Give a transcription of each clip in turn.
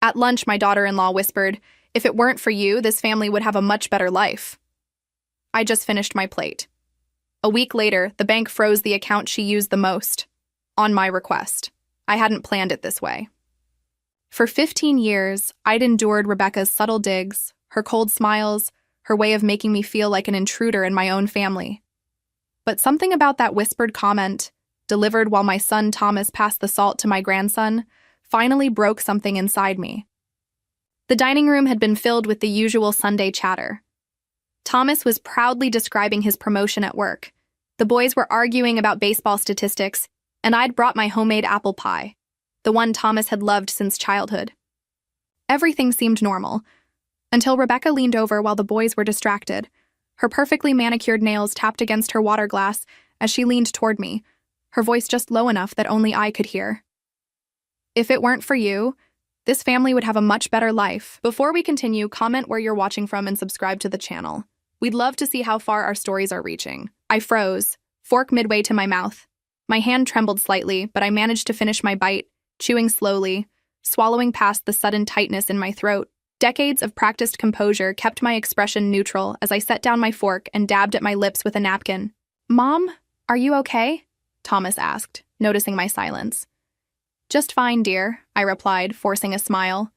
At lunch, my daughter-in-law whispered, "If it weren't for you, this family would have a much better life." I just finished my plate. A week later, the bank froze the account she used the most, on my request. I hadn't planned it this way. For 15 years, I'd endured Rebecca's subtle digs, her cold smiles, her way of making me feel like an intruder in my own family. But something about that whispered comment, delivered while my son Thomas passed the salt to my grandson, finally broke something inside me. The dining room had been filled with the usual Sunday chatter. Thomas was proudly describing his promotion at work. The boys were arguing about baseball statistics, and I'd brought my homemade apple pie, the one Thomas had loved since childhood. Everything seemed normal, until Rebecca leaned over while the boys were distracted. Her perfectly manicured nails tapped against her water glass as she leaned toward me, her voice just low enough that only I could hear. "If it weren't for you, this family would have a much better life." Before we continue, comment where you're watching from and subscribe to the channel. We'd love to see how far our stories are reaching. I froze, fork midway to my mouth. My hand trembled slightly, but I managed to finish my bite, chewing slowly, swallowing past the sudden tightness in my throat. Decades of practiced composure kept my expression neutral as I set down my fork and dabbed at my lips with a napkin. "Mom, are you okay?" Thomas asked, noticing my silence. "Just fine, dear," I replied, forcing a smile.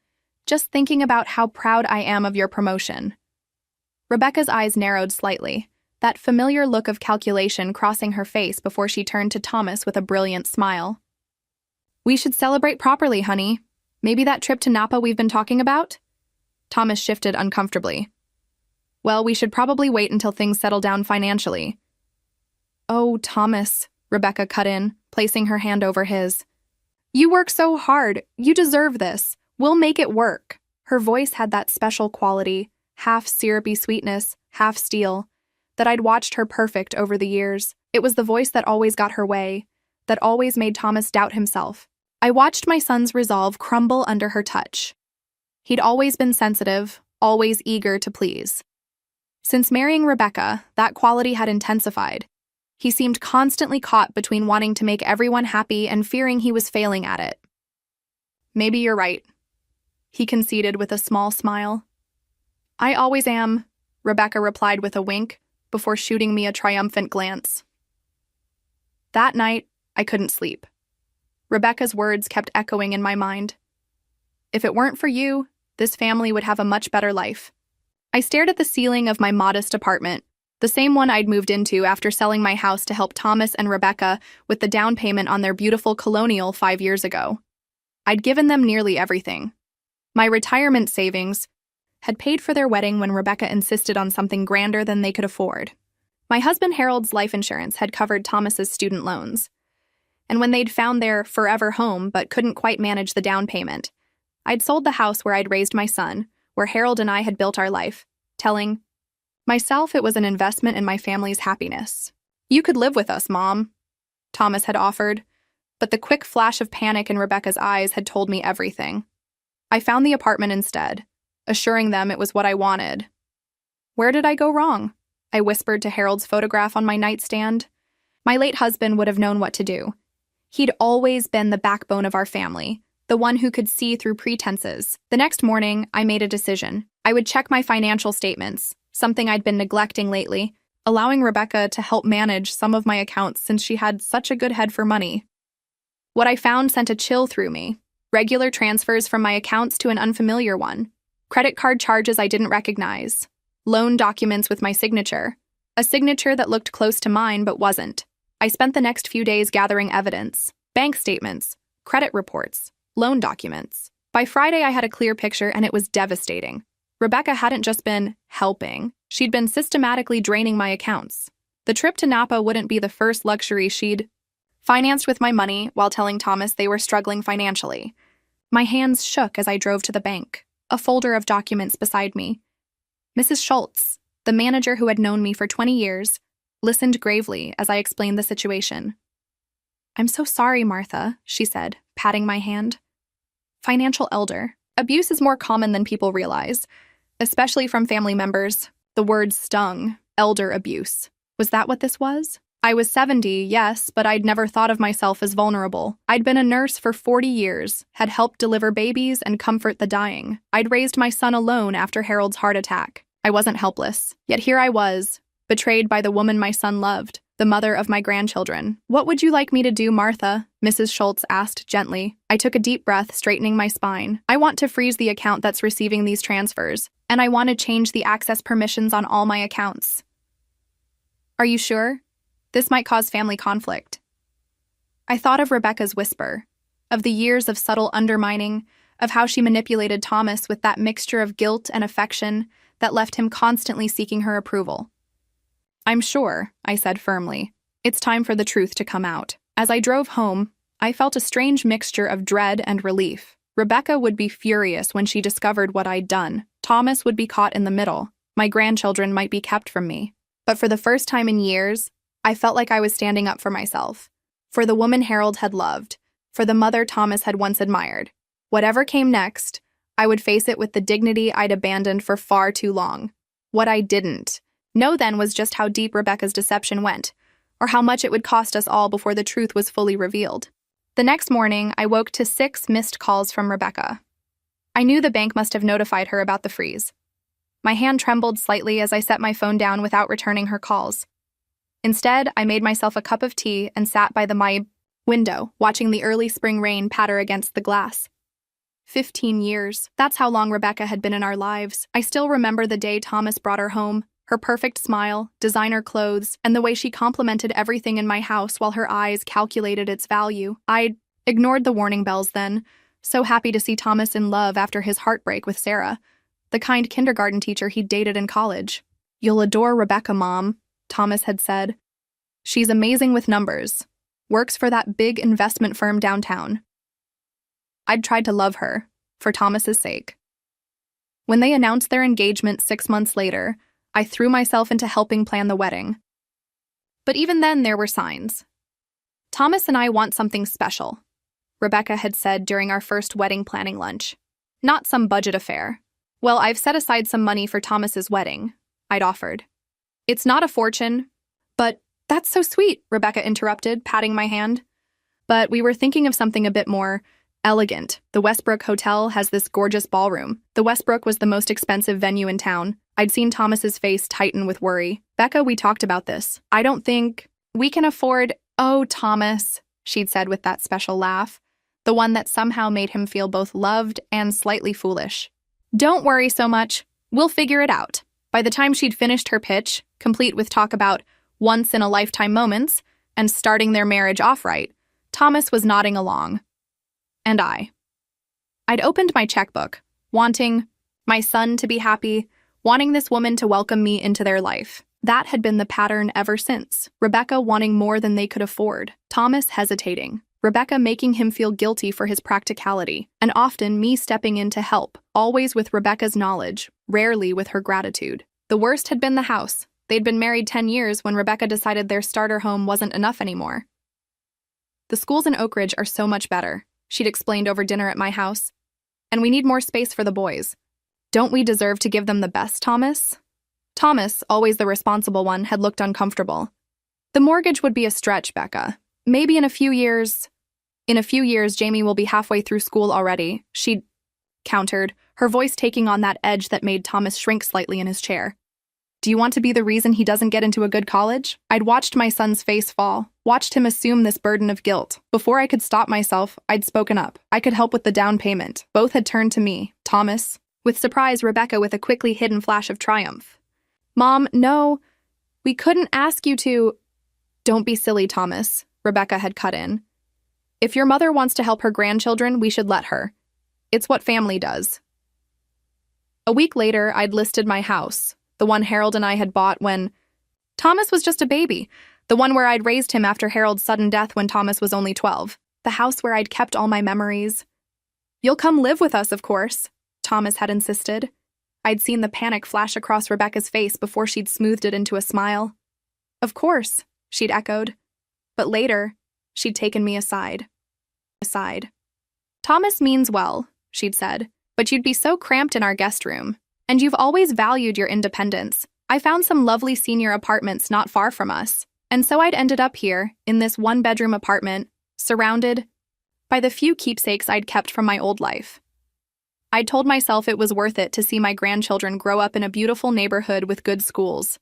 "Just thinking about how proud I am of your promotion." Rebecca's eyes narrowed slightly, that familiar look of calculation crossing her face before she turned to Thomas with a brilliant smile. "We should celebrate properly, honey. Maybe that trip to Napa we've been talking about?" Thomas shifted uncomfortably. "Well, we should probably wait until things settle down financially." "Oh, Thomas," Rebecca cut in, placing her hand over his. "You work so hard. You deserve this. We'll make it work." Her voice had that special quality, half syrupy sweetness, half steel, that I'd watched her perfect over the years. It was the voice that always got her way, that always made Thomas doubt himself. I watched my son's resolve crumble under her touch. He'd always been sensitive, always eager to please. Since marrying Rebecca, that quality had intensified. He seemed constantly caught between wanting to make everyone happy and fearing he was failing at it. "Maybe you're right," he conceded with a small smile. "I always am," Rebecca replied with a wink, before shooting me a triumphant glance. That night, I couldn't sleep. Rebecca's words kept echoing in my mind. "If it weren't for you, this family would have a much better life." I stared at the ceiling of my modest apartment, the same one I'd moved into after selling my house to help Thomas and Rebecca with the down payment on their beautiful colonial 5 years ago. I'd given them nearly everything. My retirement savings had paid for their wedding when Rebecca insisted on something grander than they could afford. My husband Harold's life insurance had covered Thomas's student loans. And when they'd found their forever home but couldn't quite manage the down payment, I'd sold the house where I'd raised my son, where Harold and I had built our life, telling myself it was an investment in my family's happiness. "You could live with us, Mom," Thomas had offered, but the quick flash of panic in Rebecca's eyes had told me everything. I found the apartment instead, assuring them it was what I wanted. "Where did I go wrong?" I whispered to Harold's photograph on my nightstand. My late husband would have known what to do. He'd always been the backbone of our family, the one who could see through pretenses. The next morning, I made a decision. I would check my financial statements, something I'd been neglecting lately, allowing Rebecca to help manage some of my accounts since she had such a good head for money. What I found sent a chill through me. Regular transfers from my accounts to an unfamiliar one. Credit card charges I didn't recognize. Loan documents with my signature. A signature that looked close to mine but wasn't. I spent the next few days gathering evidence. Bank statements, credit reports, loan documents. By Friday, I had a clear picture, and it was devastating. Rebecca hadn't just been helping. She'd been systematically draining my accounts. The trip to Napa wouldn't be the first luxury she'd financed with my money while telling Thomas they were struggling financially. My hands shook as I drove to the bank, a folder of documents beside me. Mrs. Schultz, the manager who had known me for 20 years, listened gravely as I explained the situation. "I'm so sorry, Martha," she said, patting my hand. "Financial elder. Abuse is more common than people realize, especially from family members." The word stung. Elder abuse. Was that what this was? I was 70, yes, but I'd never thought of myself as vulnerable. I'd been a nurse for 40 years, had helped deliver babies and comfort the dying. I'd raised my son alone after Harold's heart attack. I wasn't helpless. Yet here I was, betrayed by the woman my son loved, the mother of my grandchildren. "What would you like me to do, Martha?" Mrs. Schultz asked gently. I took a deep breath, straightening my spine. "I want to freeze the account that's receiving these transfers, and I want to change the access permissions on all my accounts." "Are you sure? This might cause family conflict." I thought of Rebecca's whisper, of the years of subtle undermining, of how she manipulated Thomas with that mixture of guilt and affection that left him constantly seeking her approval. "I'm sure," I said firmly. "It's time for the truth to come out." As I drove home, I felt a strange mixture of dread and relief. Rebecca would be furious when she discovered what I'd done. Thomas would be caught in the middle. My grandchildren might be kept from me. But for the first time in years, I felt like I was standing up for myself, for the woman Harold had loved, for the mother Thomas had once admired. Whatever came next, I would face it with the dignity I'd abandoned for far too long. What I didn't know then was just how deep Rebecca's deception went, or how much it would cost us all before the truth was fully revealed. The next morning, I woke to 6 missed calls from Rebecca. I knew the bank must have notified her about the freeze. My hand trembled slightly as I set my phone down without returning her calls. Instead, I made myself a cup of tea and sat by my window, watching the early spring rain patter against the glass. 15 years. That's how long Rebecca had been in our lives. I still remember the day Thomas brought her home, her perfect smile, designer clothes, and the way she complimented everything in my house while her eyes calculated its value. I'd ignored the warning bells then, so happy to see Thomas in love after his heartbreak with Sarah, the kind kindergarten teacher he'd dated in college. "You'll adore Rebecca, Mom," Thomas had said. "She's amazing with numbers. Works for that big investment firm downtown." I'd tried to love her, for Thomas's sake. When they announced their engagement 6 months later, I threw myself into helping plan the wedding. But even then, there were signs. "Thomas and I want something special," Rebecca had said during our first wedding planning lunch. "Not some budget affair." "Well, I've set aside some money for Thomas's wedding," I'd offered. "It's not a fortune, but—" "That's so sweet," Rebecca interrupted, patting my hand. "But we were thinking of something a bit more elegant. The Westbrook Hotel has this gorgeous ballroom." The Westbrook was the most expensive venue in town. I'd seen Thomas's face tighten with worry. "Becca, we talked about this. I don't think we can afford—" "Oh, Thomas," she'd said with that special laugh, the one that somehow made him feel both loved and slightly foolish. "Don't worry so much. We'll figure it out." By the time she'd finished her pitch, complete with talk about once-in-a-lifetime moments and starting their marriage off right, Thomas was nodding along. And I'd opened my checkbook, wanting my son to be happy, wanting this woman to welcome me into their life. That had been the pattern ever since. Rebecca wanting more than they could afford, Thomas hesitating, Rebecca making him feel guilty for his practicality, and often me stepping in to help, always with Rebecca's knowledge, rarely with her gratitude. The worst had been the house. They'd been married 10 years when Rebecca decided their starter home wasn't enough anymore. "The schools in Oak Ridge are so much better," she'd explained over dinner at my house. "And we need more space for the boys. Don't we deserve to give them the best, Thomas?" Thomas, always the responsible one, had looked uncomfortable. "The mortgage would be a stretch, Becca. Maybe in a few years, Jamie will be halfway through school already," she'd countered, her voice taking on that edge that made Thomas shrink slightly in his chair. "Do you want to be the reason he doesn't get into a good college?" I'd watched my son's face fall, watched him assume this burden of guilt. Before I could stop myself, I'd spoken up. I could help with the down payment. Both had turned to me. Thomas, with surprise, Rebecca with a quickly hidden flash of triumph. "Mom, no, we couldn't ask you to—" "Don't be silly, Thomas," Rebecca had cut in. "If your mother wants to help her grandchildren, we should let her. It's what family does." A week later, I'd listed my house, the one Harold and I had bought when Thomas was just a baby, the one where I'd raised him after Harold's sudden death when Thomas was only 12, the house where I'd kept all my memories. "You'll come live with us, of course," Thomas had insisted. I'd seen the panic flash across Rebecca's face before she'd smoothed it into a smile. "Of course," she'd echoed. But later, she'd taken me aside. "Thomas means well," she'd said, "but you'd be so cramped in our guest room. And you've always valued your independence. I found some lovely senior apartments not far from us, And so I'd ended up here, in this one-bedroom apartment, surrounded by the few keepsakes I'd kept from my old life. I'd told myself it was worth it to see my grandchildren grow up in a beautiful neighborhood with good schools.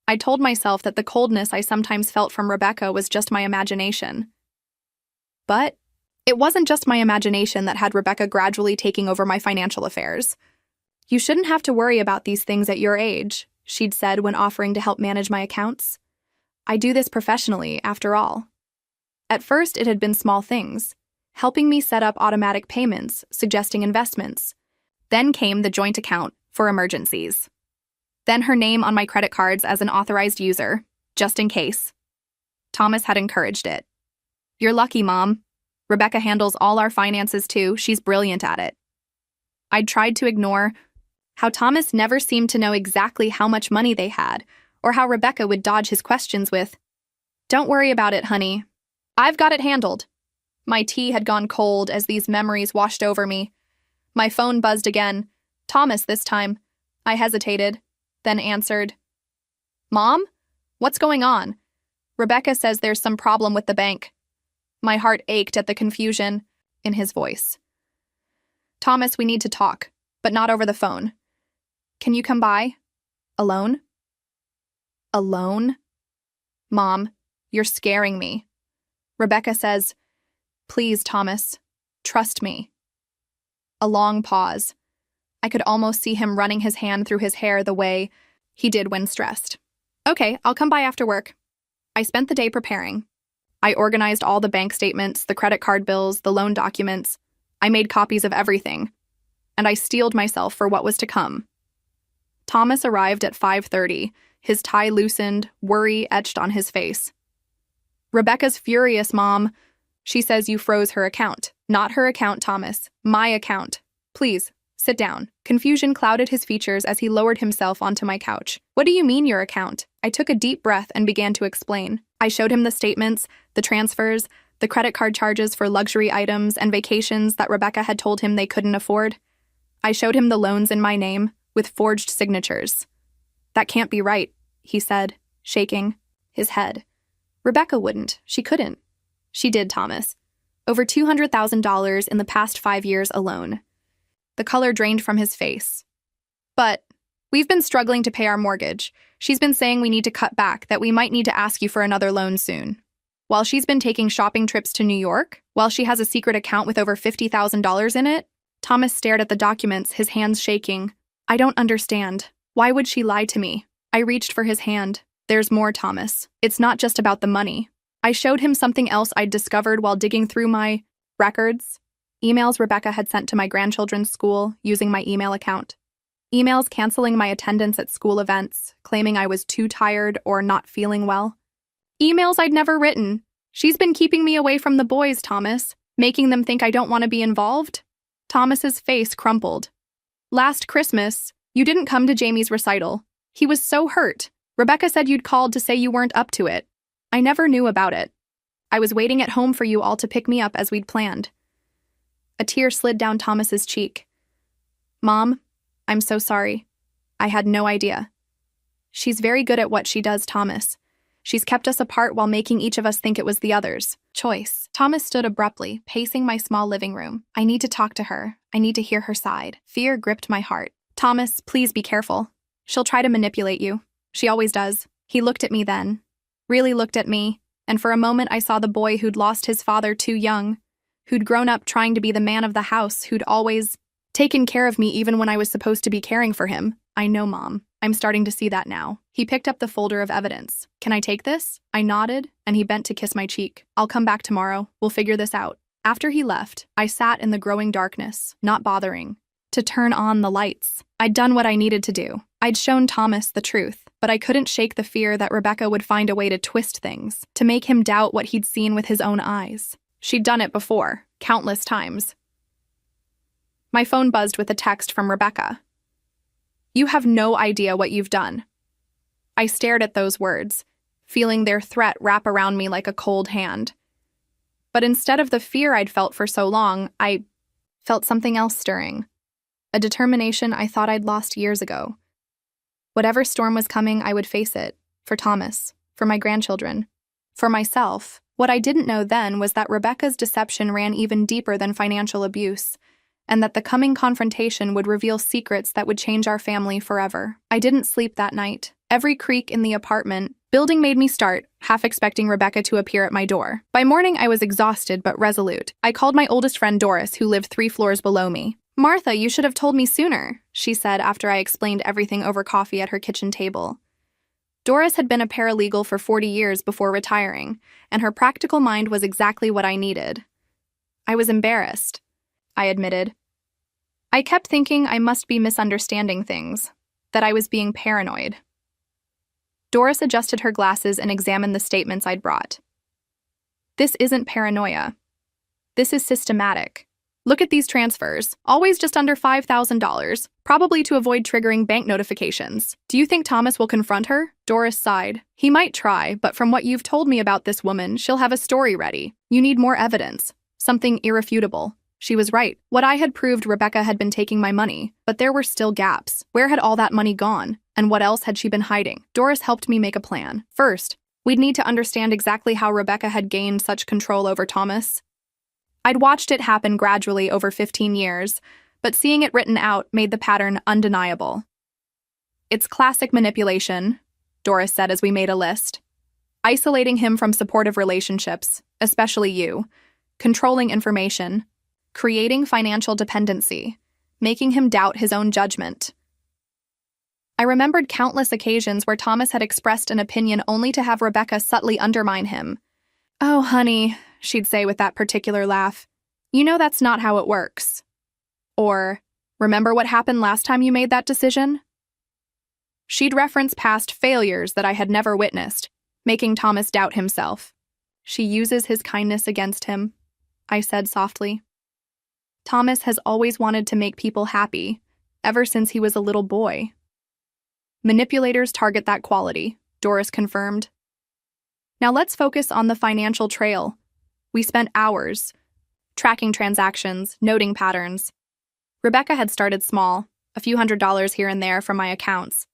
I told myself that the coldness I sometimes felt from Rebecca was just my imagination. But it wasn't just my imagination that had Rebecca gradually taking over my financial affairs. "You shouldn't have to worry about these things at your age," she'd said when offering to help manage my accounts. "I do this professionally, after all." At first, it had been small things, helping me set up automatic payments, suggesting investments. Then came the joint account for emergencies. Then her name on my credit cards as an authorized user, just in case. Thomas had encouraged it. "You're lucky, Mom. Rebecca handles all our finances too. She's brilliant at it." I'd tried to ignore how Thomas never seemed to know exactly how much money they had, or how Rebecca would dodge his questions with, "Don't worry about it, honey. I've got it handled." My tea had gone cold as these memories washed over me. My phone buzzed again. Thomas this time. I hesitated, then answered. "Mom? What's going on?" "Rebecca says there's some problem with the bank." My heart ached at the confusion in his voice. "Thomas, we need to talk, but not over the phone. Can you come by? Alone?" "Alone? Mom, you're scaring me." Rebecca says, "Please, Thomas, trust me." A long pause. I could almost see him running his hand through his hair the way he did when stressed. "Okay, I'll come by after work." I spent the day preparing. I organized all the bank statements, the credit card bills, the loan documents. I made copies of everything, and I steeled myself for what was to come. Thomas arrived at 5:30, his tie loosened, worry etched on his face. "Rebecca's furious, Mom. She says you froze her account." "Not her account, Thomas. My account. Please, sit down." Confusion clouded his features as he lowered himself onto my couch. "What do you mean your account?" I took a deep breath and began to explain. I showed him the statements, the transfers, the credit card charges for luxury items and vacations that Rebecca had told him they couldn't afford. I showed him the loans in my name, with forged signatures. "That can't be right," he said, shaking his head. "Rebecca wouldn't. She couldn't." "She did, Thomas. Over $200,000 in the past 5 years alone." The color drained from his face. "But we've been struggling to pay our mortgage. She's been saying we need to cut back, that we might need to ask you for another loan soon. While she's been taking shopping trips to New York, while she has a secret account with over $50,000 in it." Thomas stared at the documents, his hands shaking. "I don't understand. Why would she lie to me?" I reached for his hand. "There's more, Thomas. It's not just about the money." I showed him something else I'd discovered while digging through my records. Emails Rebecca had sent to my grandchildren's school using my email account. Emails canceling my attendance at school events, claiming I was too tired or not feeling well. Emails I'd never written. "She's been keeping me away from the boys, Thomas, making them think I don't want to be involved." Thomas's face crumpled. "Last Christmas, you didn't come to Jamie's recital. He was so hurt. Rebecca said you'd called to say you weren't up to it. I never knew about it. I was waiting at home for you all to pick me up as we'd planned." A tear slid down Thomas's cheek. "Mom, I'm so sorry. I had no idea. She's very good at what she does, Thomas. She's kept us apart while making each of us think it was the other's choice." Thomas stood abruptly, pacing my small living room. "I need to talk to her. I need to hear her side." Fear gripped my heart. "Thomas, please be careful. She'll try to manipulate you. She always does." He looked at me then, really looked at me, and for a moment I saw the boy who'd lost his father too young, who'd grown up trying to be the man of the house, who'd always taken care of me even when I was supposed to be caring for him. "I know, Mom. I'm starting to see that now." He picked up the folder of evidence. "Can I take this?" I nodded, and he bent to kiss my cheek. "I'll come back tomorrow. We'll figure this out." After he left, I sat in the growing darkness, not bothering to turn on the lights. I'd done what I needed to do. I'd shown Thomas the truth, but I couldn't shake the fear that Rebecca would find a way to twist things, to make him doubt what he'd seen with his own eyes. She'd done it before, countless times. My phone buzzed with a text from Rebecca. "You have no idea what you've done." I stared at those words, feeling their threat wrap around me like a cold hand. But instead of the fear I'd felt for so long, I felt something else stirring. A determination I thought I'd lost years ago. Whatever storm was coming, I would face it. For Thomas, For my grandchildren. For myself. What I didn't know then was that Rebecca's deception ran even deeper than financial abuse, and that the coming confrontation would reveal secrets that would change our family forever. I didn't sleep that night. Every creak in the apartment building made me start, half expecting Rebecca to appear at my door. By morning, I was exhausted but resolute. I called my oldest friend Doris, who lived 3 floors below me. "Martha, you should have told me sooner," she said after I explained everything over coffee at her kitchen table. Doris had been a paralegal for 40 years before retiring, and her practical mind was exactly what I needed. I was embarrassed, I admitted. I kept thinking I must be misunderstanding things, that I was being paranoid. Doris adjusted her glasses and examined the statements I'd brought. "This isn't paranoia. This is systematic. Look at these transfers, always just under $5,000, probably to avoid triggering bank notifications. Do you think Thomas will confront her?" Doris sighed. "He might try, but from what you've told me about this woman, she'll have a story ready. You need more evidence, something irrefutable." She was right. What I had proved Rebecca had been taking my money, but there were still gaps. Where had all that money gone? And what else had she been hiding? Doris helped me make a plan. First, we'd need to understand exactly how Rebecca had gained such control over Thomas. I'd watched it happen gradually over 15 years, but seeing it written out made the pattern undeniable. "It's classic manipulation," Doris said as we made a list. "Isolating him from supportive relationships, especially you, controlling information, creating financial dependency, making him doubt his own judgment." I remembered countless occasions where Thomas had expressed an opinion only to have Rebecca subtly undermine him. "Oh, honey," she'd say with that particular laugh, "you know that's not how it works." Or, "Remember what happened last time you made that decision?" She'd reference past failures that I had never witnessed, making Thomas doubt himself. "She uses his kindness against him," I said softly. "Thomas has always wanted to make people happy, ever since he was a little boy." "Manipulators target that quality," Doris confirmed. "Now let's focus on the financial trail." We spent hours tracking transactions, noting patterns. Rebecca had started small, a few $100s here and there from my accounts.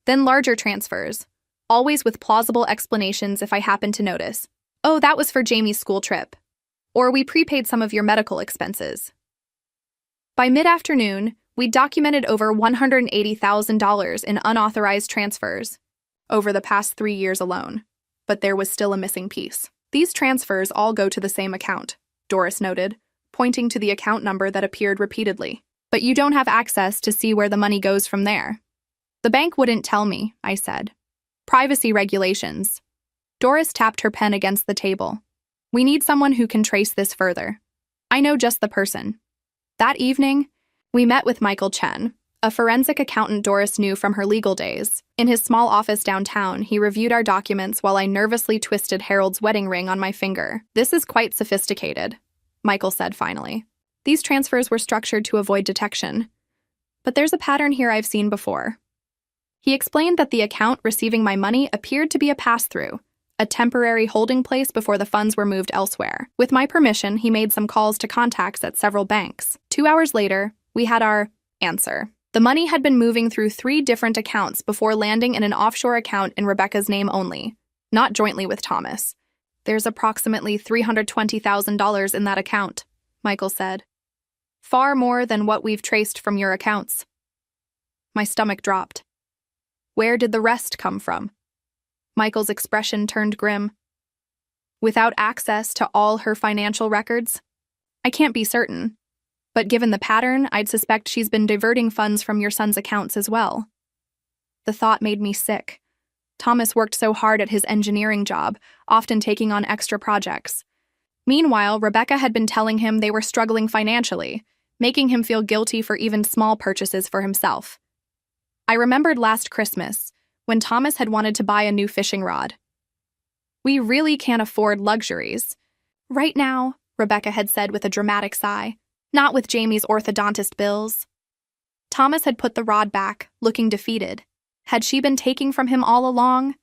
Then larger transfers, always with plausible explanations if I happened to notice. "Oh, that was for Jamie's school trip." Or, "We prepaid some of your medical expenses." By mid-afternoon, we documented over $180,000 in unauthorized transfers over the past 3 years alone. But there was still a missing piece. "These transfers all go to the same account," Doris noted, pointing to the account number that appeared repeatedly. "But you don't have access to see where the money goes from there." "The bank wouldn't tell me," I said. "Privacy regulations." Doris tapped her pen against the table. "We need someone who can trace this further. I know just the person." That evening, we met with Michael Chen, a forensic accountant Doris knew from her legal days. In his small office downtown, he reviewed our documents while I nervously twisted Harold's wedding ring on my finger. "This is quite sophisticated," Michael said finally. "These transfers were structured to avoid detection. But there's a pattern here I've seen before." He explained that the account receiving my money appeared to be a pass-through, a temporary holding place before the funds were moved elsewhere. With my permission, he made some calls to contacts at several banks. 2 hours later, we had our answer. The money had been moving through 3 different accounts before landing in an offshore account in Rebecca's name only, not jointly with Thomas. "There's approximately $320,000 in that account," Michael said. "Far more than what we've traced from your accounts." My stomach dropped. "Where did the rest come from?" Michael's expression turned grim. "Without access to all her financial records? I can't be certain. But given the pattern, I'd suspect she's been diverting funds from your son's accounts as well." The thought made me sick. Thomas worked so hard at his engineering job, often taking on extra projects. Meanwhile, Rebecca had been telling him they were struggling financially, making him feel guilty for even small purchases for himself. I remembered last Christmas, when Thomas had wanted to buy a new fishing rod. "We really can't afford luxuries right now," Rebecca had said with a dramatic sigh. "Not with Jamie's orthodontist bills." Thomas had put the rod back, looking defeated. Had she been taking from him all along,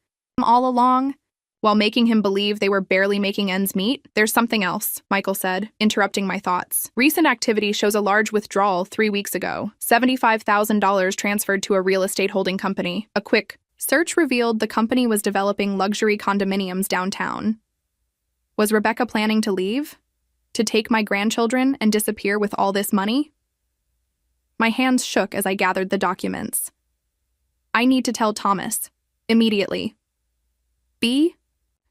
while making him believe they were barely making ends meet? "There's something else," Michael said, interrupting my thoughts. "Recent activity shows a large withdrawal 3 weeks ago. $75,000 transferred to a real estate holding company. A quick Search revealed the company was developing luxury condominiums downtown. Was Rebecca planning to leave? To take my grandchildren and disappear with all this money? My hands shook as I gathered the documents. I need to tell Thomas. Immediately. Be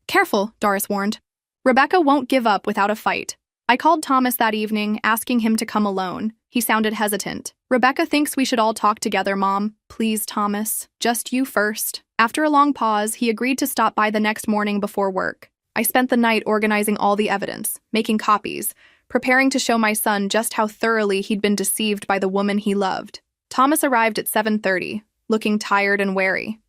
careful, Doris warned. Rebecca won't give up without a fight. I called Thomas that evening, asking him to come alone. He sounded hesitant. Rebecca thinks we should all talk together, Mom. Please, Thomas. Just you first. After a long pause, he agreed to stop by the next morning before work. I spent the night organizing all the evidence, making copies, preparing to show my son just how thoroughly he'd been deceived by the woman he loved. Thomas arrived at 7:30, looking tired and wary.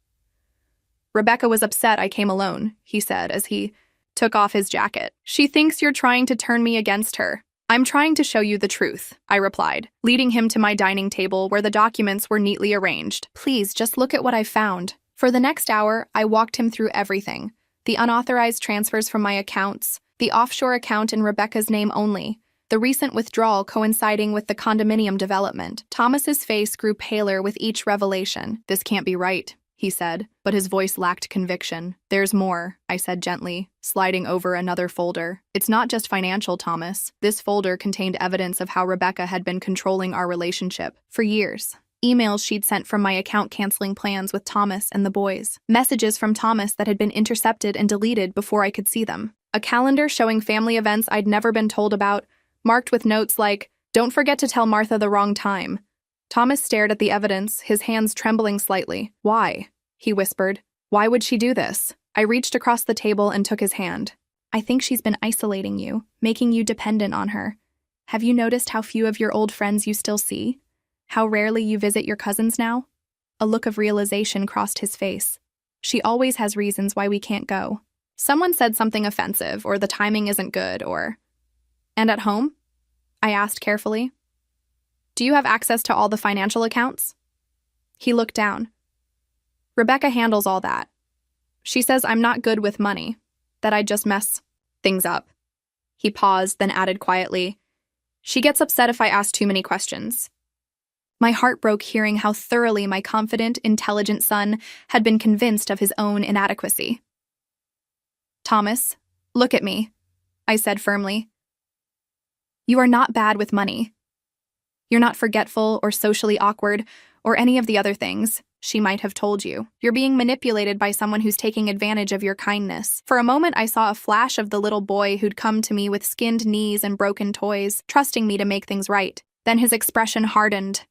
Rebecca was upset I came alone, he said as he took off his jacket. She thinks you're trying to turn me against her. I'm trying to show you the truth, I replied, leading him to my dining table where the documents were neatly arranged. Please, just look at what I found. For the next hour, I walked him through everything. The unauthorized transfers from my accounts, the offshore account in Rebecca's name only, the recent withdrawal coinciding with the condominium development. Thomas's face grew paler with each revelation. This can't be right, he said, but his voice lacked conviction. There's more, I said gently, sliding over another folder. It's not just financial, Thomas. This folder contained evidence of how Rebecca had been controlling our relationship for years. Emails she'd sent from my account canceling plans with Thomas and the boys. Messages from Thomas that had been intercepted and deleted before I could see them. A calendar showing family events I'd never been told about, marked with notes like, "Don't forget to tell Martha the wrong time." Thomas stared at the evidence, his hands trembling slightly. Why? He whispered. Why would she do this? I reached across the table and took his hand. I think she's been isolating you, making you dependent on her. Have you noticed how few of your old friends you still see? How rarely you visit your cousins now? A look of realization crossed his face. She always has reasons why we can't go. Someone said something offensive, or the timing isn't good, or... And at home? I asked carefully. Do you have access to all the financial accounts? He looked down. Rebecca handles all that. She says I'm not good with money, that I just mess things up. He paused, then added quietly, She gets upset if I ask too many questions. My heart broke hearing how thoroughly my confident, intelligent son had been convinced of his own inadequacy. Thomas, look at me, I said firmly. You are not bad with money. You're not forgetful or socially awkward or any of the other things she might have told you. You're being manipulated by someone who's taking advantage of your kindness. For a moment, I saw a flash of the little boy who'd come to me with skinned knees and broken toys, trusting me to make things right. Then his expression hardened.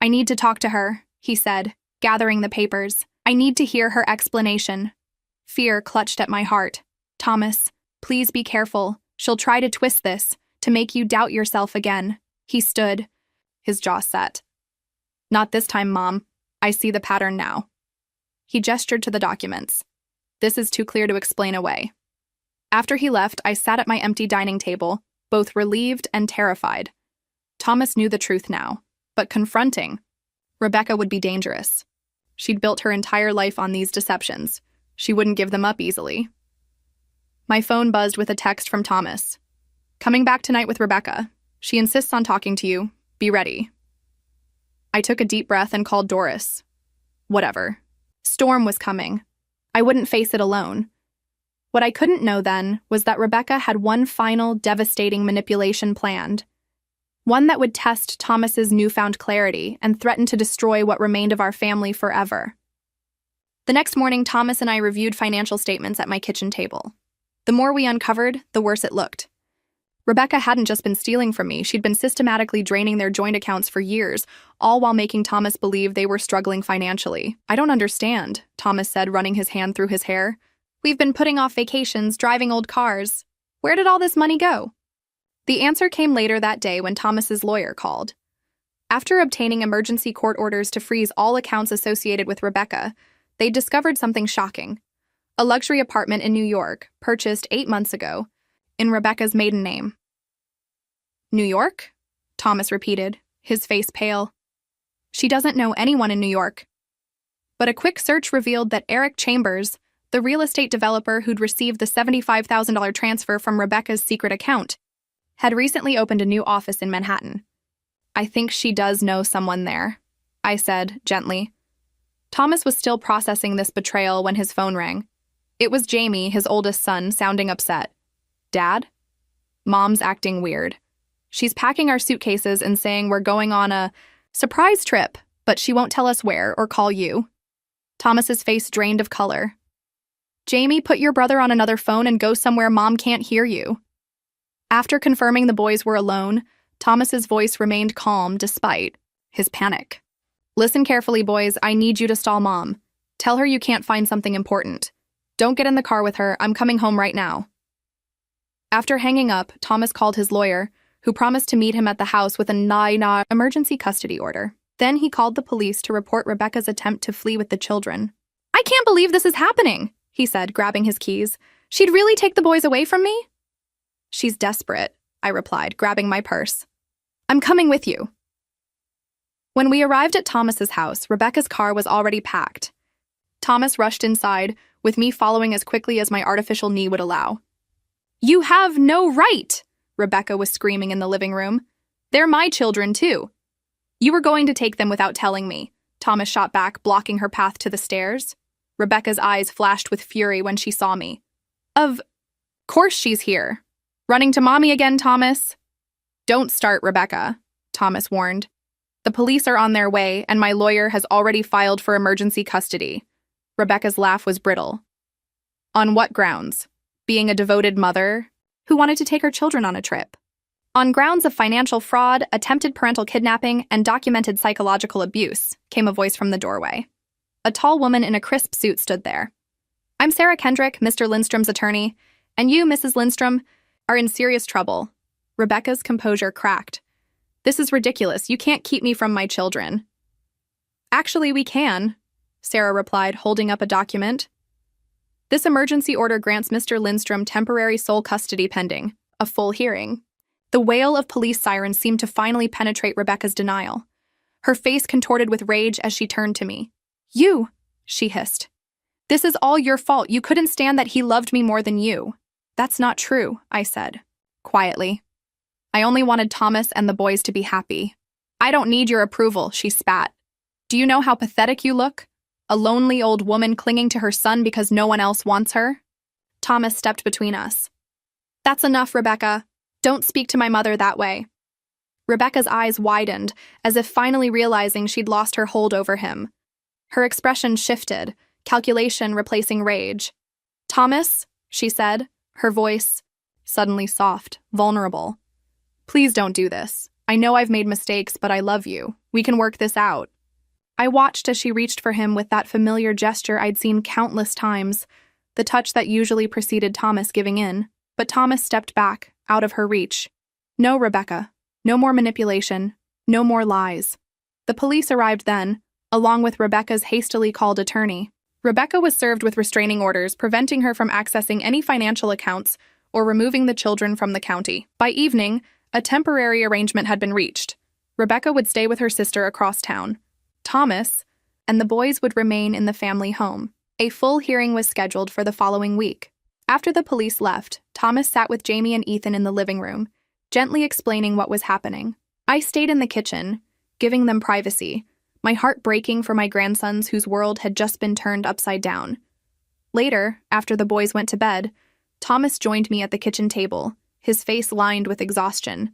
I need to talk to her, he said, gathering the papers. I need to hear her explanation. Fear clutched at my heart. Thomas, please be careful. She'll try to twist this, to make you doubt yourself again. He stood, his jaw set. Not this time, Mom. I see the pattern now. He gestured to the documents. This is too clear to explain away. After he left, I sat at my empty dining table, both relieved and terrified. Thomas knew the truth now, but confronting Rebecca would be dangerous. She'd built her entire life on these deceptions. She wouldn't give them up easily. My phone buzzed with a text from Thomas. Coming back tonight with Rebecca. She insists on talking to you. Be ready. I took a deep breath and called Doris. Whatever. Storm was coming. I wouldn't face it alone. What I couldn't know then was that Rebecca had one final, devastating manipulation planned. One that would test Thomas's newfound clarity and threaten to destroy what remained of our family forever. The next morning, Thomas and I reviewed financial statements at my kitchen table. The more we uncovered, the worse it looked. Rebecca hadn't just been stealing from me, she'd been systematically draining their joint accounts for years, all while making Thomas believe they were struggling financially. I don't understand, Thomas said, running his hand through his hair. We've been putting off vacations, driving old cars. Where did all this money go? The answer came later that day when Thomas's lawyer called. After obtaining emergency court orders to freeze all accounts associated with Rebecca, they discovered something shocking. A luxury apartment in New York, purchased 8 months ago, in Rebecca's maiden name. New York? Thomas repeated, his face pale. She doesn't know anyone in New York. But a quick search revealed that Eric Chambers, the real estate developer who'd received the $75,000 transfer from Rebecca's secret account, had recently opened a new office in Manhattan. I think she does know someone there, I said gently. Thomas was still processing this betrayal when his phone rang. It was Jamie, his oldest son, sounding upset. Dad? Mom's acting weird. She's packing our suitcases and saying we're going on a surprise trip, but she won't tell us where or call you. Thomas's face drained of color. Jamie, put your brother on another phone and go somewhere Mom can't hear you. After confirming the boys were alone, Thomas's voice remained calm despite his panic. Listen carefully, boys. I need you to stall Mom. Tell her you can't find something important. Don't get in the car with her. I'm coming home right now. After hanging up, Thomas called his lawyer, who promised to meet him at the house with a emergency custody order. Then he called the police to report Rebecca's attempt to flee with the children. I can't believe this is happening, he said, grabbing his keys. She'd really take the boys away from me? She's desperate, I replied, grabbing my purse. I'm coming with you. When we arrived at Thomas's house, Rebecca's car was already packed. Thomas rushed inside, with me following as quickly as my artificial knee would allow. You have no right, Rebecca was screaming in the living room. They're my children, too. You were going to take them without telling me, Thomas shot back, blocking her path to the stairs. Rebecca's eyes flashed with fury when she saw me. Of course she's here. Running to Mommy again, Thomas? Don't start, Rebecca, Thomas warned. The police are on their way, and my lawyer has already filed for emergency custody. Rebecca's laugh was brittle. On what grounds? Being a devoted mother who wanted to take her children on a trip. On grounds of financial fraud, attempted parental kidnapping, and documented psychological abuse, came a voice from the doorway. A tall woman in a crisp suit stood there. I'm Sarah Kendrick, Mr. Lindstrom's attorney, and you, Mrs. Lindstrom, are in serious trouble. Rebecca's composure cracked. This is ridiculous. You can't keep me from my children. Actually, we can, Sarah replied, holding up a document. This emergency order grants Mr. Lindstrom temporary sole custody pending a full hearing. The wail of police sirens seemed to finally penetrate Rebecca's denial. Her face contorted with rage as she turned to me. You, she hissed. This is all your fault. You couldn't stand that he loved me more than you. That's not true, I said, quietly. I only wanted Thomas and the boys to be happy. I don't need your approval, she spat. Do you know how pathetic you look? A lonely old woman clinging to her son because no one else wants her? Thomas stepped between us. That's enough, Rebecca. Don't speak to my mother that way. Rebecca's eyes widened, as if finally realizing she'd lost her hold over him. Her expression shifted, calculation replacing rage. Thomas, she said, her voice suddenly soft, vulnerable. Please don't do this. I know I've made mistakes, but I love you. We can work this out. I watched as she reached for him with that familiar gesture I'd seen countless times, the touch that usually preceded Thomas giving in. But Thomas stepped back, out of her reach. No, Rebecca. No more manipulation. No more lies. The police arrived then, along with Rebecca's hastily called attorney. Rebecca was served with restraining orders preventing her from accessing any financial accounts or removing the children from the county. By evening, a temporary arrangement had been reached. Rebecca would stay with her sister across town. Thomas and the boys would remain in the family home. A full hearing was scheduled for the following week. After the police left, Thomas sat with Jamie and Ethan in the living room, gently explaining what was happening. I stayed in the kitchen, giving them privacy, my heart breaking for my grandsons whose world had just been turned upside down. Later, after the boys went to bed, Thomas joined me at the kitchen table, his face lined with exhaustion.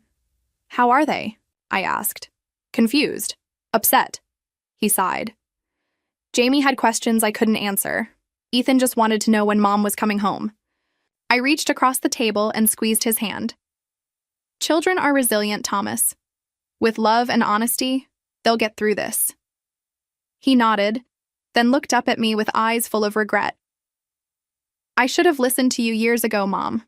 How are they? I asked. Confused. Upset. He sighed. Jamie had questions I couldn't answer. Ethan just wanted to know when Mom was coming home. I reached across the table and squeezed his hand. Children are resilient, Thomas. With love and honesty, they'll get through this. He nodded, then looked up at me with eyes full of regret. I should have listened to you years ago, Mom.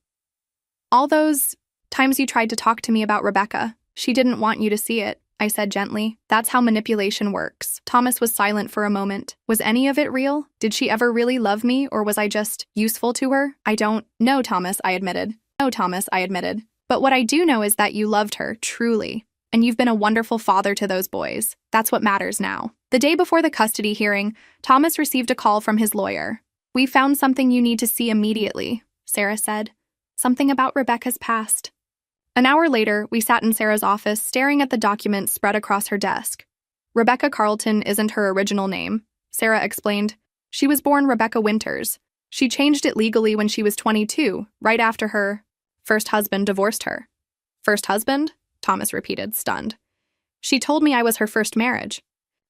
All those times you tried to talk to me about Rebecca, she didn't want you to see it, I said gently. That's how manipulation works. Thomas was silent for a moment. Was any of it real? Did she ever really love me, or was I just useful to her? I don't know, Thomas, I admitted. But what I do know is that you loved her, truly. And you've been a wonderful father to those boys. That's what matters now. The day before the custody hearing, Thomas received a call from his lawyer. We found something you need to see immediately, Sarah said. Something about Rebecca's past. An hour later, we sat in Sarah's office staring at the documents spread across her desk. Rebecca Carlton isn't her original name, Sarah explained. She was born Rebecca Winters. She changed it legally when she was 22, right after her first husband divorced her. First husband? Thomas repeated, stunned. She told me I was her first marriage.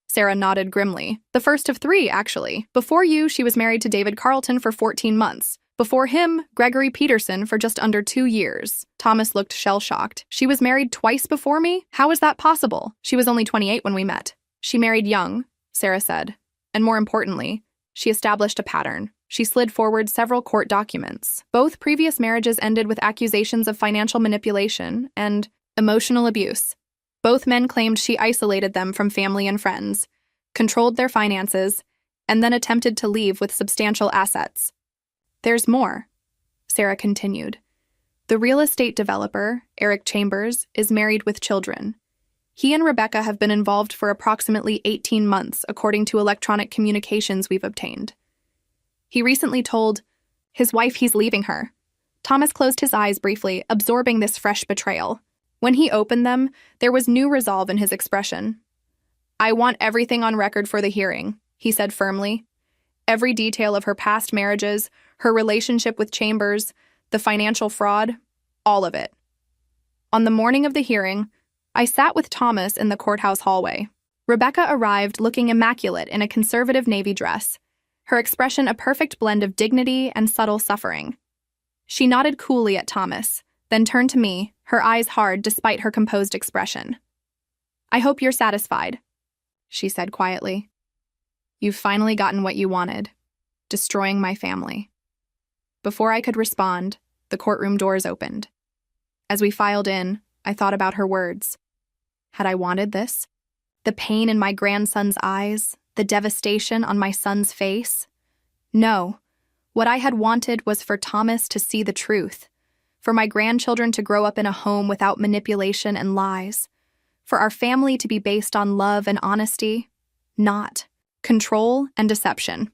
Sarah nodded grimly. The first of 3, actually. Before you, she was married to David Carlton for 14 months. Before him, Gregory Peterson for just under 2 years. Thomas looked shell-shocked. She was married twice before me? How is that possible? She was only 28 when we met. She married young, Sarah said. And more importantly, she established a pattern. She slid forward several court documents. Both previous marriages ended with accusations of financial manipulation and emotional abuse. Both men claimed she isolated them from family and friends, controlled their finances, and then attempted to leave with substantial assets. There's more, Sarah continued. The real estate developer, Eric Chambers, is married with children. He and Rebecca have been involved for approximately 18 months, according to electronic communications we've obtained. He recently told his wife he's leaving her. Thomas closed his eyes briefly, absorbing this fresh betrayal. When he opened them, there was new resolve in his expression. I want everything on record for the hearing, he said firmly. Every detail of her past marriages, her relationship with Chambers, the financial fraud, all of it. On the morning of the hearing, I sat with Thomas in the courthouse hallway. Rebecca arrived looking immaculate in a conservative navy dress, her expression a perfect blend of dignity and subtle suffering. She nodded coolly at Thomas, then turned to me, her eyes hard despite her composed expression. I hope you're satisfied, she said quietly. You've finally gotten what you wanted, destroying my family. Before I could respond, the courtroom doors opened. As we filed in, I thought about her words. Had I wanted this? The pain in my grandson's eyes, the devastation on my son's face? No. What I had wanted was for Thomas to see the truth, for my grandchildren to grow up in a home without manipulation and lies, for our family to be based on love and honesty, not control and deception.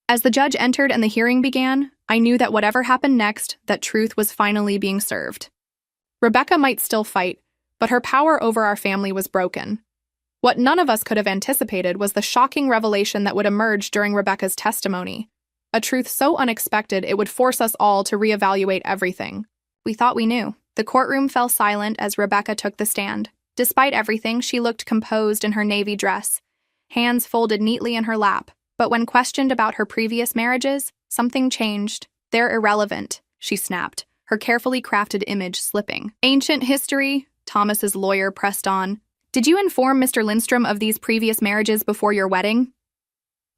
As the judge entered and the hearing began, I knew that whatever happened next, that truth was finally being served. Rebecca might still fight, but her power over our family was broken. What none of us could have anticipated was the shocking revelation that would emerge during Rebecca's testimony, a truth so unexpected it would force us all to reevaluate everything. We thought we knew. The courtroom fell silent as Rebecca took the stand. Despite everything, she looked composed in her navy dress, hands folded neatly in her lap. But when questioned about her previous marriages, something changed. They're irrelevant, she snapped, her carefully crafted image slipping. Ancient history, Thomas's lawyer pressed on. Did you inform Mr. Lindstrom of these previous marriages before your wedding?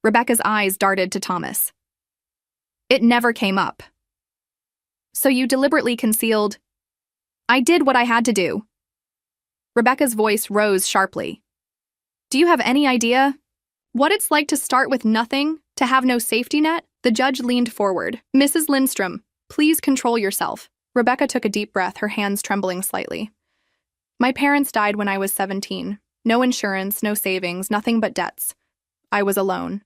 Rebecca's eyes darted to Thomas. It never came up. So you deliberately concealed? I did what I had to do. Rebecca's voice rose sharply. Do you have any idea what it's like to start with nothing, to have no safety net? The judge leaned forward. Mrs. Lindstrom, please control yourself. Rebecca took a deep breath, her hands trembling slightly. My parents died when I was 17. No insurance, no savings, nothing but debts. I was alone.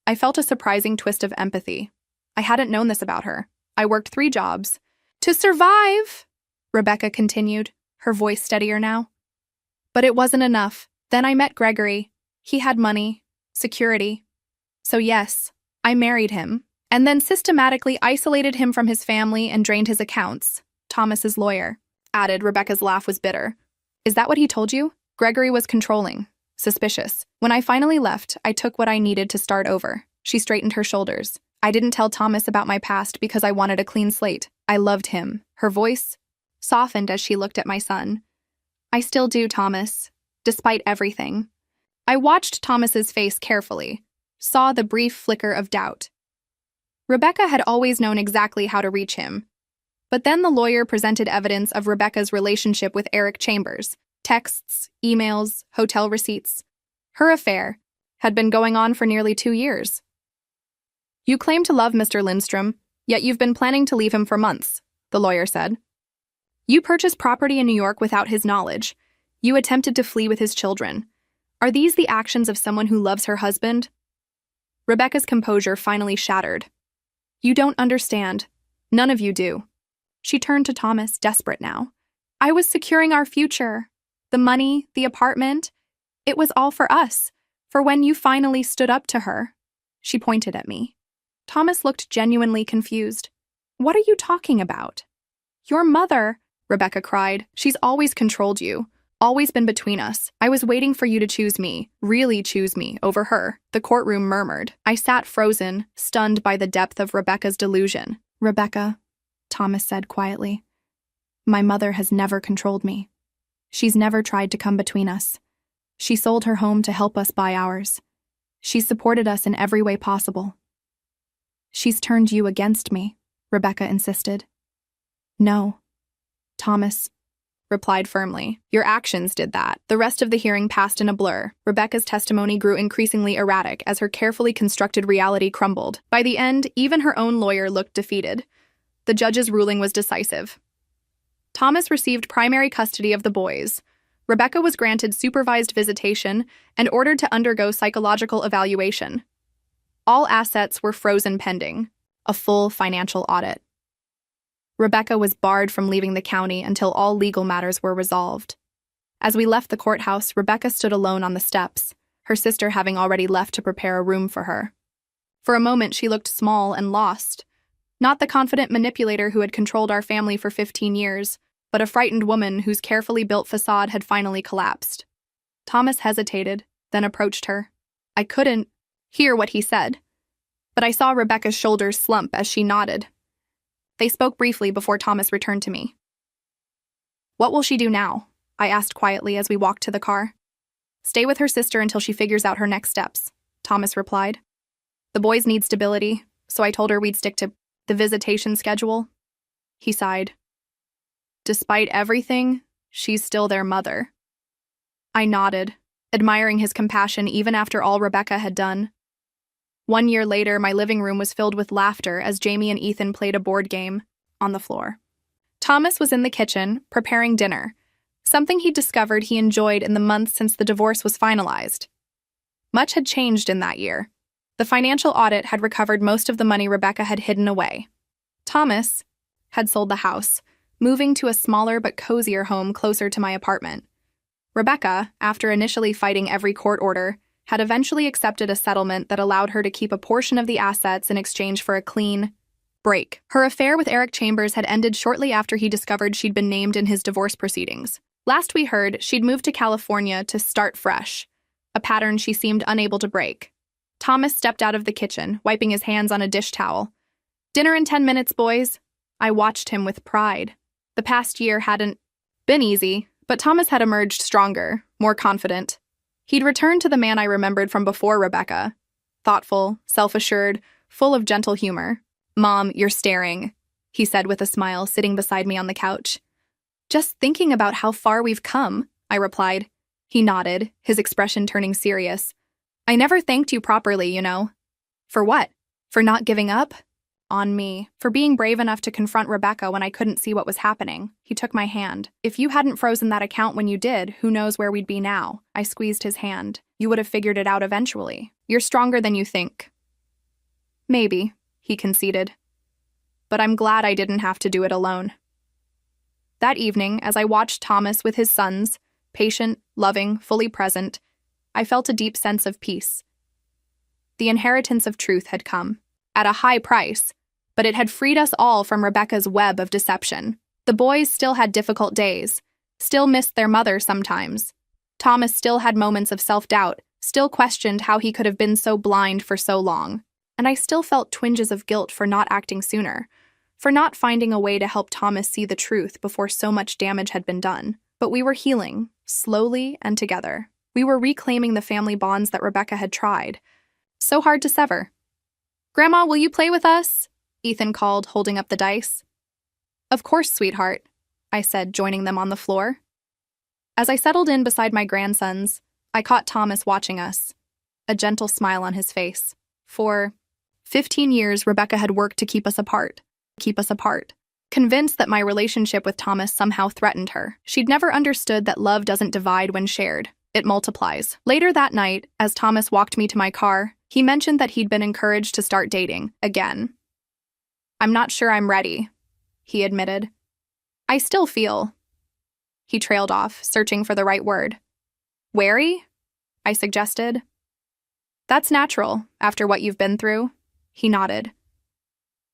I felt a surprising twist of empathy. I hadn't known this about her. I worked 3 jobs. To survive, Rebecca continued, her voice steadier now. But it wasn't enough. Then I met Gregory. He had money, security. So yes, I married him, and then systematically isolated him from his family and drained his accounts. Thomas's lawyer added. Rebecca's laugh was bitter. Is that what he told you? Gregory was controlling, suspicious. When I finally left, I took what I needed to start over. She straightened her shoulders. I didn't tell Thomas about my past because I wanted a clean slate. I loved him. Her voice softened as she looked at my son. I still do, Thomas, despite everything. I watched Thomas's face carefully, saw the brief flicker of doubt. Rebecca had always known exactly how to reach him. But then the lawyer presented evidence of Rebecca's relationship with Eric Chambers, texts, emails, hotel receipts. Her affair had been going on for nearly 2 years. You claim to love Mr. Lindstrom, yet you've been planning to leave him for months, the lawyer said. You purchased property in New York without his knowledge. You attempted to flee with his children. Are these the actions of someone who loves her husband? Rebecca's composure finally shattered. You don't understand. None of you do. She turned to Thomas, desperate now. I was securing our future. The money, the apartment. It was all for us. For when you finally stood up to her. She pointed at me. Thomas looked genuinely confused. What are you talking about? Your mother, Rebecca cried. She's always controlled you. Always been between us. I was waiting for you to choose me, really choose me, over her, the courtroom murmured. I sat frozen, stunned by the depth of Rebecca's delusion. Rebecca, Thomas said quietly, my mother has never controlled me. She's never tried to come between us. She sold her home to help us buy ours. She's supported us in every way possible. She's turned you against me, Rebecca insisted. No, Thomas replied firmly. Your actions did that. The rest of the hearing passed in a blur. Rebecca's testimony grew increasingly erratic as her carefully constructed reality crumbled. By the end, even her own lawyer looked defeated. The judge's ruling was decisive. Thomas received primary custody of the boys. Rebecca was granted supervised visitation and ordered to undergo psychological evaluation. All assets were frozen pending a full financial audit. Rebecca was barred from leaving the county until all legal matters were resolved. As we left the courthouse, Rebecca stood alone on the steps, her sister having already left to prepare a room for her. For a moment, she looked small and lost. Not the confident manipulator who had controlled our family for 15 years, but a frightened woman whose carefully built facade had finally collapsed. Thomas hesitated, then approached her. I couldn't hear what he said, but I saw Rebecca's shoulders slump as she nodded. They spoke briefly before Thomas returned to me. What will she do now? I asked quietly as we walked to the car. Stay with her sister until she figures out her next steps, Thomas replied. The boys need stability, so I told her we'd stick to the visitation schedule. He sighed. Despite everything, she's still their mother. I nodded, admiring his compassion even after all Rebecca had done. 1 year later, my living room was filled with laughter as Jamie and Ethan played a board game on the floor. Thomas was in the kitchen, preparing dinner, something he discovered he enjoyed in the months since the divorce was finalized. Much had changed in that year. The financial audit had recovered most of the money Rebecca had hidden away. Thomas had sold the house, moving to a smaller but cozier home closer to my apartment. Rebecca, after initially fighting every court order, had eventually accepted a settlement that allowed her to keep a portion of the assets in exchange for a clean break. Her affair with Eric Chambers had ended shortly after he discovered she'd been named in his divorce proceedings. Last we heard, she'd moved to California to start fresh, a pattern she seemed unable to break. Thomas stepped out of the kitchen, wiping his hands on a dish towel. Dinner in 10 minutes, boys. I watched him with pride. The past year hadn't been easy, but Thomas had emerged stronger, more confident. He'd returned to the man I remembered from before Rebecca. Thoughtful, self-assured, full of gentle humor. Mom, you're staring, he said with a smile, sitting beside me on the couch. Just thinking about how far we've come, I replied. He nodded, his expression turning serious. I never thanked you properly, you know. For what? For not giving up? On me. For being brave enough to confront Rebecca when I couldn't see what was happening. He took my hand. If you hadn't frozen that account when you did, who knows where we'd be now? I squeezed his hand. You would have figured it out eventually. You're stronger than you think. Maybe, he conceded. But I'm glad I didn't have to do it alone. That evening, as I watched Thomas with his sons, patient, loving, fully present, I felt a deep sense of peace. The inheritance of truth had come, at a high price, but it had freed us all from Rebecca's web of deception. The boys still had difficult days, still missed their mother sometimes. Thomas still had moments of self-doubt, still questioned how he could have been so blind for so long. And I still felt twinges of guilt for not acting sooner, for not finding a way to help Thomas see the truth before so much damage had been done. But we were healing, slowly and together. We were reclaiming the family bonds that Rebecca had tried so hard to sever. Grandma, will you play with us? Ethan called, holding up the dice. Of course, sweetheart, I said, joining them on the floor. As I settled in beside my grandsons, I caught Thomas watching us, a gentle smile on his face. For 15 years, Rebecca had worked to keep us apart. Convinced that my relationship with Thomas somehow threatened her. She'd never understood that love doesn't divide when shared. It multiplies. Later that night, as Thomas walked me to my car, he mentioned that he'd been encouraged to start dating again. I'm not sure I'm ready, he admitted. I still feel. He trailed off, searching for the right word. Wary? I suggested. That's natural, after what you've been through. He nodded.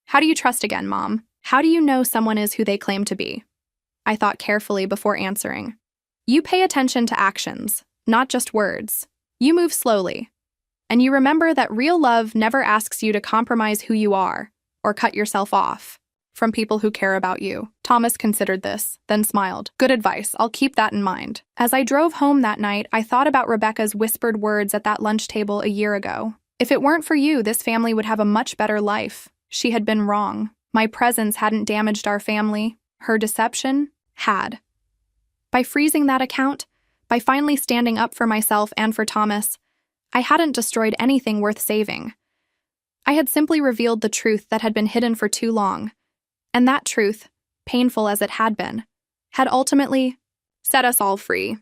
How do you trust again, Mom? How do you know someone is who they claim to be? I thought carefully before answering. You pay attention to actions, not just words. You move slowly. And you remember that real love never asks you to compromise who you are or cut yourself off from people who care about you. Thomas considered this, then smiled. Good advice. I'll keep that in mind. As I drove home that night, I thought about Rebecca's whispered words at that lunch table a year ago. If it weren't for you, this family would have a much better life. She had been wrong. My presence hadn't damaged our family. Her deception had. By freezing that account, by finally standing up for myself and for Thomas, I hadn't destroyed anything worth saving. I had simply revealed the truth that had been hidden for too long. And that truth, painful as it had been, had ultimately set us all free.